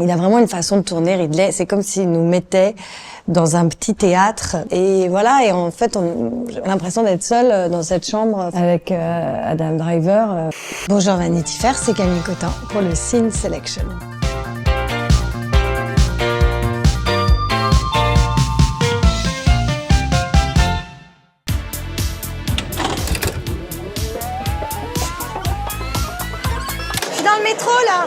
Il a vraiment une façon de tourner, Ridley. C'est comme s'il nous mettait dans un petit théâtre. Et voilà, et en fait, j'ai l'impression d'être seule dans cette chambre avec Adam Driver. Bonjour Vanity Fair, c'est Camille Cotin pour le Scene Selection. Je suis dans le métro, là.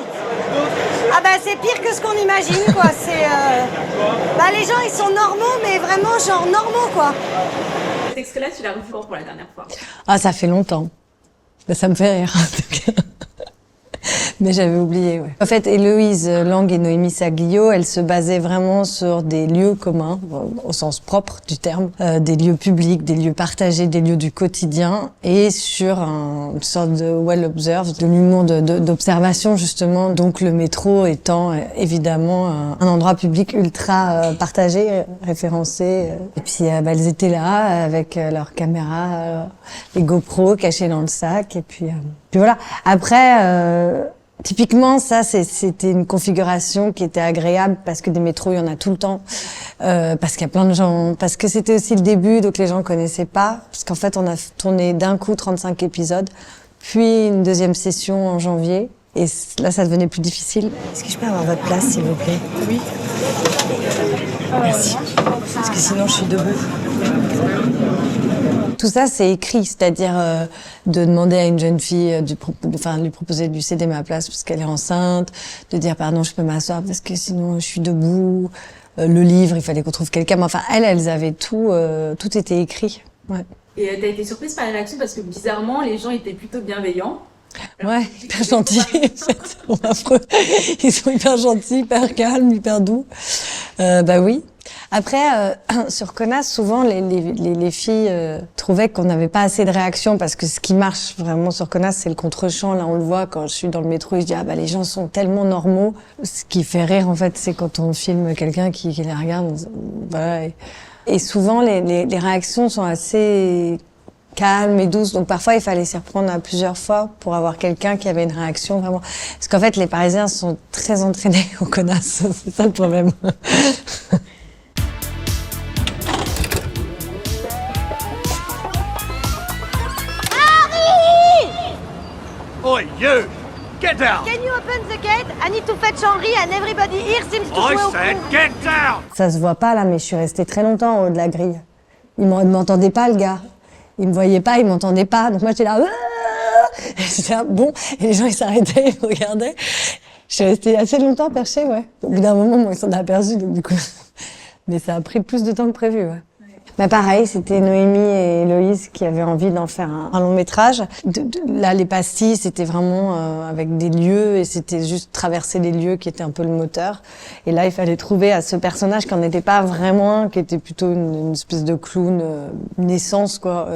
Ah bah c'est pire que ce qu'on imagine, quoi. C'est les gens ils sont normaux, mais vraiment genre normaux, quoi. Cet extrait-là, tu l'as revu quand pour la dernière fois? Ah, ça fait longtemps. Ça me fait rire, en tout cas. Mais j'avais oublié, ouais. En fait, Héloïse Lang et Noémie Saglio, elles se basaient vraiment sur des lieux communs, au sens propre du terme, des lieux publics, des lieux partagés, des lieux du quotidien, et sur une sorte de well observed, de l'humour d'observation, justement. Donc le métro étant évidemment un endroit public ultra partagé, référencé. Et puis elles étaient là avec leurs caméras, les GoPro cachées dans le sac, et puis voilà. Après, typiquement, ça, c'était une configuration qui était agréable parce que des métros, il y en a tout le temps, parce qu'il y a plein de gens, parce que c'était aussi le début, donc les gens connaissaient pas, parce qu'en fait, on a tourné d'un coup 35 épisodes, puis une deuxième session en janvier, et là, ça devenait plus difficile. Est-ce que je peux avoir votre place, s'il vous plaît? Oui. Merci. Parce que sinon, je suis debout. Tout ça, c'est écrit, c'est-à-dire de demander à une jeune fille, de lui proposer de lui céder ma place parce qu'elle est enceinte, de dire pardon, je peux m'asseoir parce que sinon je suis debout. Le livre, il fallait qu'on trouve quelqu'un. Mais enfin, elles avaient tout était écrit. Ouais. Et t'as été surprise par les réactions parce que bizarrement, les gens étaient plutôt bienveillants. Ouais, hyper gentils. Ils sont hyper gentils, hyper calmes, hyper doux. Oui. Après, sur Connasse, souvent, les filles trouvaient qu'on n'avait pas assez de réactions parce que ce qui marche vraiment sur Connasse, c'est le contre-champ. Là, on le voit quand je suis dans le métro et je dis « Ah les gens sont tellement normaux ». Ce qui fait rire, en fait, c'est quand on filme quelqu'un qui les regarde. Voilà. Et souvent, les réactions sont assez calmes et douces. Donc parfois, il fallait s'y reprendre à plusieurs fois pour avoir quelqu'un qui avait une réaction vraiment. Parce qu'en fait, les Parisiens sont très entraînés au Connasse. C'est ça le problème. Oi, you! Get down! Can you open the gate? I need to fetch Henry and everybody here seems to I jouer au said pool. get down! Ça se voit pas là, mais je suis restée très longtemps en haut de la grille. Il m'entendait pas, le gars. Il me voyait pas, il m'entendait pas. Donc moi j'étais là, et j'étais là, bon. Et les gens ils s'arrêtaient, ils me regardaient. Je suis restée assez longtemps perchée, ouais. Au bout d'un moment, moi, ils s'en aperçus, donc du coup. Mais ça a pris plus de temps que prévu, ouais. Bah pareil, c'était Noémie et Héloïse qui avaient envie d'en faire un long métrage. Là, les pastilles, c'était vraiment avec des lieux et c'était juste traverser les lieux qui était un peu le moteur. Et là, il fallait trouver à ce personnage qui n'en était pas vraiment un, qui était plutôt une espèce de clown, une essence, quoi.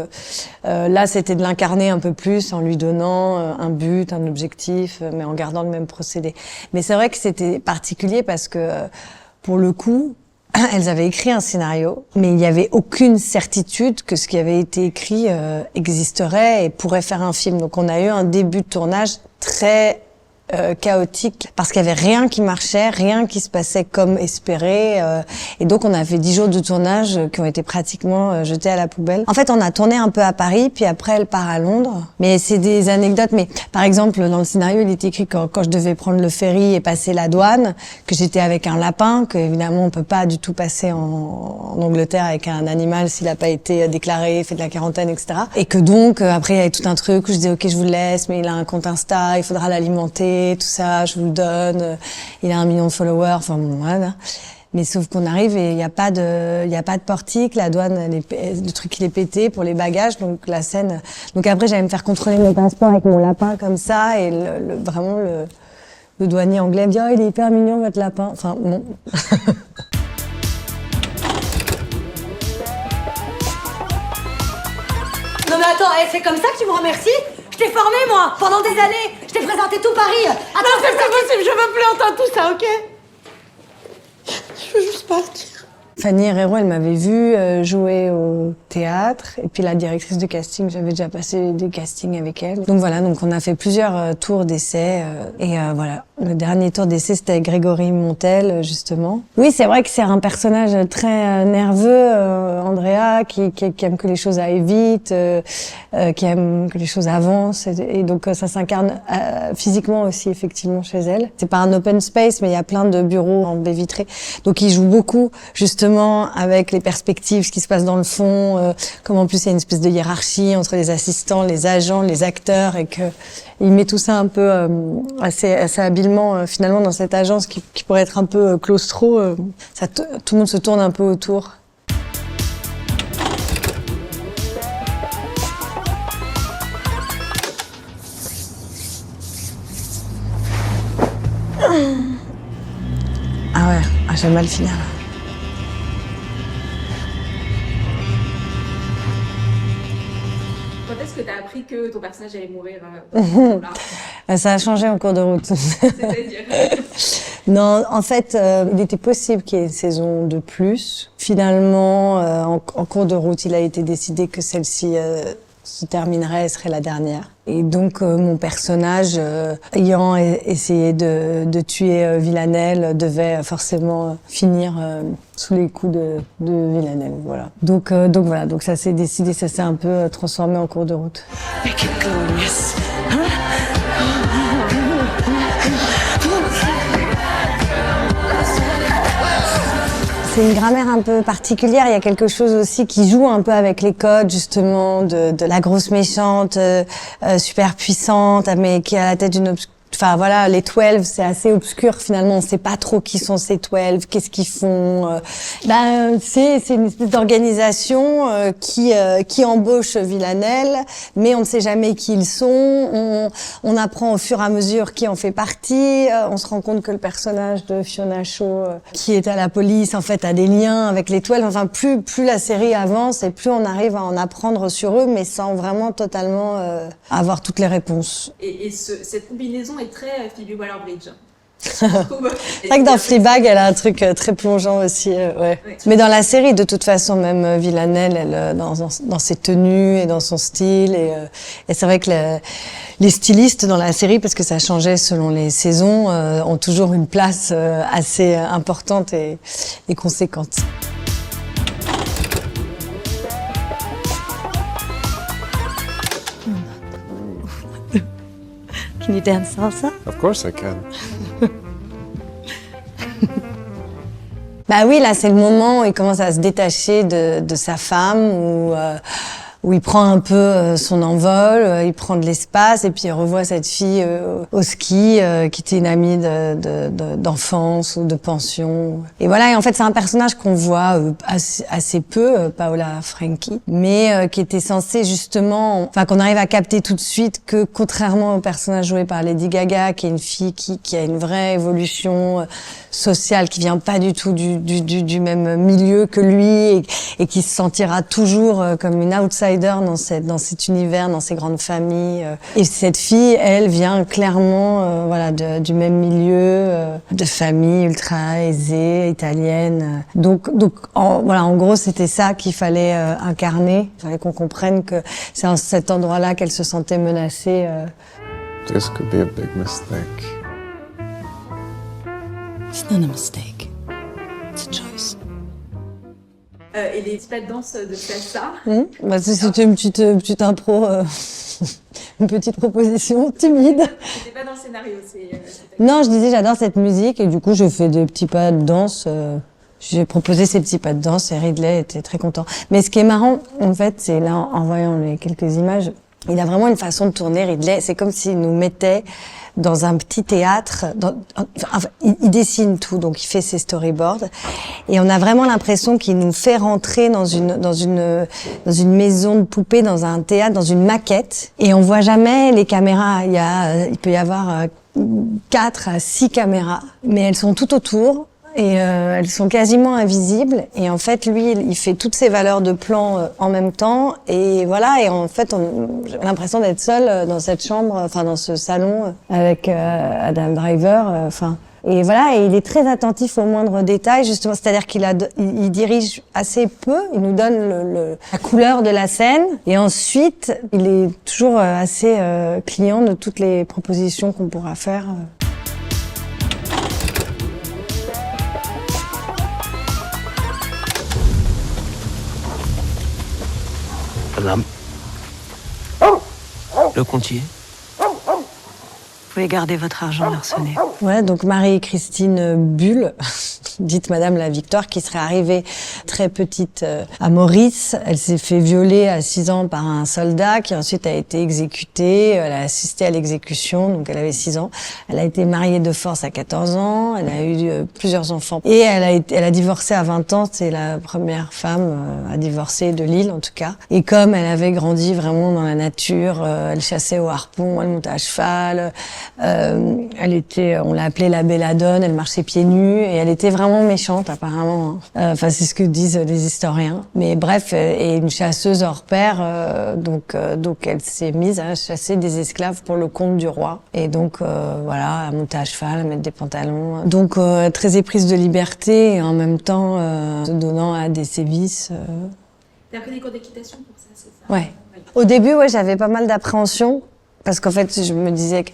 Là, c'était de l'incarner un peu plus en lui donnant un but, un objectif, mais en gardant le même procédé. Mais c'est vrai que c'était particulier parce que, pour le coup, elles avaient écrit un scénario, mais il n'y avait aucune certitude que ce qui avait été écrit existerait et pourrait faire un film. Donc on a eu un début de tournage très chaotique parce qu'il y avait rien qui marchait, rien qui se passait comme espéré. Et donc on a fait 10 jours de tournage qui ont été pratiquement jetés à la poubelle. En fait, on a tourné un peu à Paris, puis après elle part à Londres. Mais c'est des anecdotes. Mais par exemple, dans le scénario, il était écrit quand je devais prendre le ferry et passer la douane, que j'étais avec un lapin, que évidemment on peut pas du tout passer en Angleterre avec un animal s'il a pas été déclaré, fait de la quarantaine, etc. Et que donc après il y avait tout un truc où je disais ok, je vous le laisse, mais il a un compte Insta, il faudra l'alimenter. Tout ça, je vous le donne. Il a 1 million de followers. Enfin bon, voilà. Mais sauf qu'on arrive et il y a pas de portique. La douane, le truc il est pété pour les bagages. Donc la scène. Donc après j'allais me faire contrôler mon passeport avec mon lapin comme ça et vraiment le douanier anglais me dit oh il est hyper mignon votre lapin. Enfin bon. Non mais attends, c'est comme ça que tu me remercies? Je t'ai formé moi, pendant des années. Je t'ai présenté tout Paris. Attends, Non, c'est pas possible, je veux plus entendre tout ça, ok? Je veux juste partir. Fanny Herrero, elle m'avait vue jouer au théâtre. Et puis la directrice de casting, j'avais déjà passé des castings avec elle. Donc voilà, donc on a fait plusieurs tours d'essai. Voilà, le dernier tour d'essai, c'était avec Grégory Montel, justement. Oui, c'est vrai que c'est un personnage très nerveux, Andrea, qui aime que les choses aillent vite, qui aime que les choses avancent. Et donc ça s'incarne physiquement aussi, effectivement, chez elle. C'est pas un open space, mais il y a plein de bureaux en baie vitrée. Donc il joue beaucoup, justement, avec les perspectives, ce qui se passe dans le fond, comme en plus il y a une espèce de hiérarchie entre les assistants, les agents, les acteurs, et que il met tout ça un peu assez habilement, finalement, dans cette agence qui pourrait être un peu claustro. Tout le monde se tourne un peu autour. Ah ouais, j'aime mal finir là. Quand est-ce que t'as appris que ton personnage allait mourir là? Ça a changé en cours de route. C'est-à-dire Non, en fait, il était possible qu'il y ait une saison de plus. Finalement, en cours de route, il a été décidé que celle-ci se terminerait et serait la dernière. Et donc, mon personnage, ayant essayé de tuer Villanelle, devait forcément finir sous les coups de Villanelle. Voilà. Donc voilà, donc ça s'est décidé, ça s'est un peu transformé en cours de route. C'est une grammaire un peu particulière. Il y a quelque chose aussi qui joue un peu avec les codes, justement, de la grosse méchante, super puissante, mais qui est à la tête d'une Enfin voilà, les 12, c'est assez obscur finalement. On sait pas trop qui sont ces 12, qu'est-ce qu'ils font. C'est une espèce d'organisation qui embauche Villanelle, mais on ne sait jamais qui ils sont. On apprend au fur et à mesure qui en fait partie. On se rend compte que le personnage de Fiona Shaw, qui est à la police, en fait, a des liens avec les 12. Enfin, plus la série avance et plus on arrive à en apprendre sur eux, mais sans vraiment totalement avoir toutes les réponses. Et cette combinaison est très Phoebe Waller-Bridge. C'est vrai que dans Fleabag, elle a un truc très plongeant aussi. Ouais. Mais dans la série, de toute façon, même Villanelle, elle, dans ses tenues et dans son style. Et c'est vrai que les stylistes dans la série, parce que ça changeait selon les saisons, ont toujours une place assez importante et conséquente. Can you dance salsa? Of course I can. Bah oui, là c'est le moment où il commence à se détacher de sa femme, où il prend un peu son envol, il prend de l'espace et puis il revoit cette fille au ski qui était une amie d'enfance ou de pension. Et voilà, et en fait c'est un personnage qu'on voit assez peu, Paola Franchi, mais qui était censé justement, enfin qu'on arrive à capter tout de suite que contrairement au personnage joué par Lady Gaga, qui est une fille qui a une vraie évolution sociale, qui vient pas du tout du même milieu que lui et qui se sentira toujours comme une outsider dans cet univers, dans ces grandes familles. Et cette fille, elle vient clairement voilà, du même milieu, de famille ultra aisée, italienne. Donc en gros, c'était ça qu'il fallait incarner. Il fallait qu'on comprenne que c'est à cet endroit-là qu'elle se sentait menacée. This could be a big mistake. It's not a mistake. It's a choice. Et les petits pas de danse de salsa. Bah, c'était une petite impro, une petite proposition timide. C'était pas dans le scénario, Non, je disais j'adore cette musique et du coup j'ai fait des petits pas de danse. J'ai proposé ces petits pas de danse et Ridley était très content. Mais ce qui est marrant, en fait, c'est là en voyant les quelques images, il a vraiment une façon de tourner, Ridley. C'est comme s'il nous mettait dans un petit théâtre. Enfin, il dessine tout, donc il fait ses storyboards. Et on a vraiment l'impression qu'il nous fait rentrer dans une maison de poupées, dans un théâtre, dans une maquette. Et on voit jamais les caméras. Il peut y avoir 4 à 6 caméras, mais elles sont tout autour. Et elles sont quasiment invisibles. Et en fait, lui, il fait toutes ces valeurs de plan en même temps. Et voilà. Et en fait, j'ai l'impression d'être seule dans cette chambre, enfin dans ce salon avec Adam Driver. Enfin, Et voilà, et il est très attentif aux moindres détails, justement. C'est-à-dire il dirige assez peu, il nous donne la couleur de la scène. Et ensuite, il est toujours assez client de toutes les propositions qu'on pourra faire. Madame. Le comptier. Vous pouvez garder votre argent, Larsonnet. Ouais, donc Marie-Christine Bulle, dite Madame la Victoire, qui serait arrivée très petite à Maurice. Elle s'est fait violer à 6 ans par un soldat qui ensuite a été exécuté. Elle a assisté à l'exécution, donc elle avait 6 ans. Elle a été mariée de force à 14 ans. Elle a eu plusieurs enfants. Et elle a divorcé à 20 ans. C'est la première femme à divorcer de l'île, en tout cas. Et comme elle avait grandi vraiment dans la nature, elle chassait au harpon, elle montait à cheval. On l'a appelée la belladone, elle marchait pieds nus et elle était vraiment méchante apparemment. Enfin, c'est ce que disent les historiens. Mais bref, et une chasseuse hors pair, donc elle s'est mise à chasser des esclaves pour le compte du roi. Et donc voilà, à monter à cheval, à mettre des pantalons. Donc très éprise de liberté et en même temps se donnant à des sévices. T'as pris des cours d'équitation pour ça, c'est ça? Ouais. Au début, ouais, j'avais pas mal d'appréhension. Parce qu'en fait, je me disais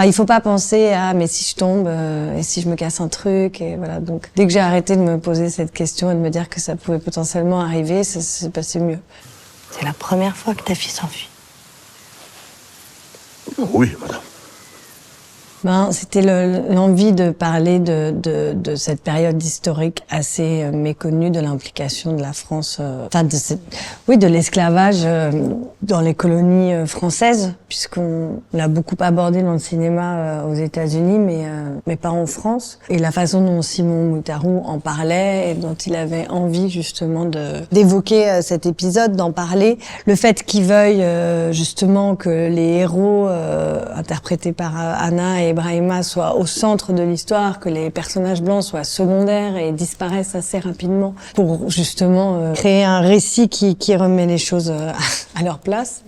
il faut pas penser à, mais si je tombe, et si je me casse un truc, et voilà. Donc, dès que j'ai arrêté de me poser cette question et de me dire que ça pouvait potentiellement arriver, ça s'est passé mieux. C'est la première fois que ta fille s'enfuit. Oui, madame. C'était l'envie de parler de cette période historique assez méconnue de l'implication de la France, de l'esclavage dans les colonies françaises, puisqu'on l'a beaucoup abordé dans le cinéma aux États-Unis, mais pas en France. Et la façon dont Simon Moutarou en parlait et dont il avait envie justement d'évoquer cet épisode, d'en parler, le fait qu'il veuille justement que les héros interprétés par Anna et Brahima soient au centre de l'histoire, que les personnages blancs soient secondaires et disparaissent assez rapidement pour justement créer un récit qui remet les choses à leur place.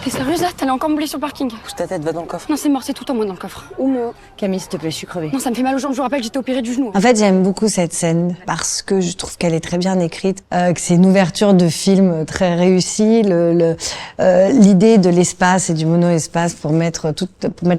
T'es sérieuse là? T'allais encore me blesser sur le parking? Pousse ta tête, va dans le coffre. Non, c'est mort, c'est tout en moi dans le coffre. Ou moi. Camille, s'il te plaît, je suis crevée. Non, ça me fait mal aux jambes, je vous rappelle que j'étais opérée du genou. En fait, j'aime beaucoup cette scène parce que je trouve qu'elle est très bien écrite, que c'est une ouverture de film très réussie, l'idée de l'espace et du mono-espace pour mettre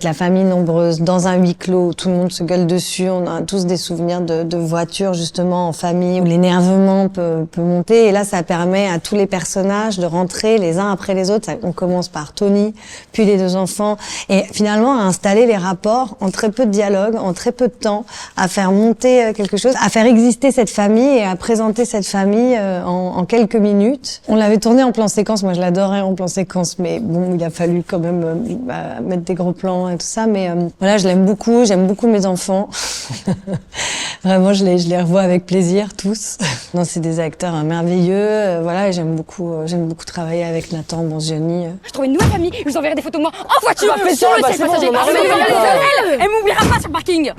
la famille nombreuse dans un huis clos où tout le monde se gueule dessus. On a tous des souvenirs de voitures justement en famille où l'énervement peut monter et là, ça permet à tous les personnages de rentrer les uns après les autres. On commence par Tony, puis les 2 enfants, et finalement à installer les rapports en très peu de dialogue, en très peu de temps, à faire monter quelque chose, à faire exister cette famille et à présenter cette famille en quelques minutes. On l'avait tourné en plan séquence, moi je l'adorais en plan séquence, mais bon, il a fallu quand même mettre des gros plans et tout ça, mais voilà, je l'aime beaucoup, j'aime beaucoup mes enfants. Vraiment, je les revois avec plaisir, tous. Non, c'est des acteurs merveilleux, voilà, et j'aime beaucoup travailler avec Nathan Bonzioni. Je trouve une nouvelle famille, je vous enverrai des photos de moi en voiture, sur le siège passager. Elle m'oubliera pas sur le parking.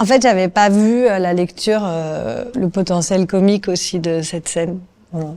En fait, j'avais pas vu à la lecture le potentiel comique aussi de cette scène. Voilà.